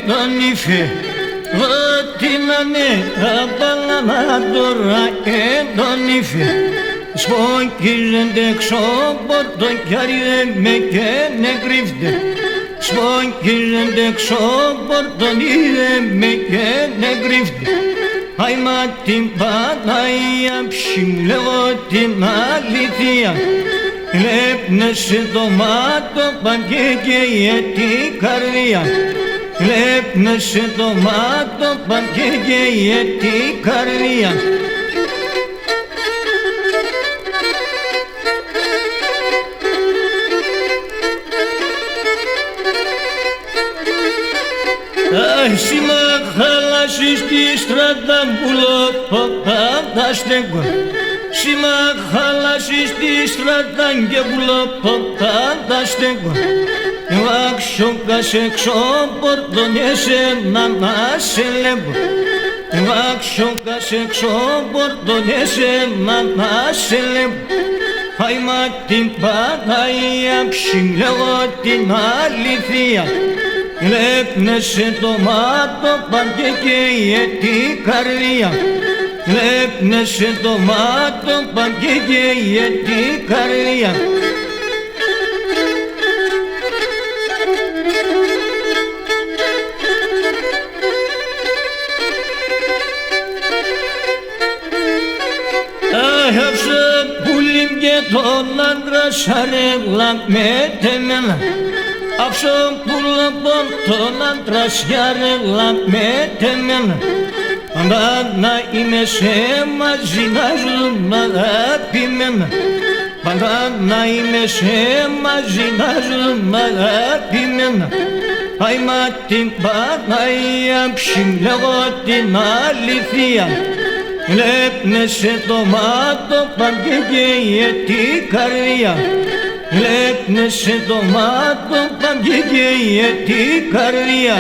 τον ύφε ό,τι να είναι απαλαμά τώρα τον ύφε σπόκιζεντε ξόπορτο κι αριέμε και νεκρύφτε σπόκιζεντε ξόπορτο αριέμε και νεκρύφτε άιμα την Παναγία ψηλεύω την αλήθεια λέπνεσαι το μάτο πανκέκαιε την καρδία λέπνεσαι το μάτο πανκέκαιε την καρδία Εσύ μα χαλάσεις τη στρατάμπουλο πάντα στέγγω Εσύ μα χαλάσεις τη στρατάγκεμπουλο πάντα στέγγω Βάξοκα σε ξόπορτονιέσαι να σε λέγω Βάξοκα σε ξόπορτονιέσαι να σε λέγω Άιμα την Παναγία ψηλεύω την αλήθεια λέπνεσαι το μάτο πανκέκαιε την καρδία λέπνεσαι το μάτο πανκέκαιε την καρδία Άφησα πουλιμ και τον άντρα σαρέλα με τεμένα Άφησα πουλα τον άντρα σιαρέλα με τεμένα Πάντα να είμαι σε μαζί να ζούμε αγαπημένα Πάντα να είμαι σε μαζί να ζούμε αγαπημένα Άιμα την Παναγία ψηλεύω την αλήθεια λέπνεσαι το μάτο πανκέκαιε την καρδία λέπνεσαι το μάτο πανκέκαιε την καρδία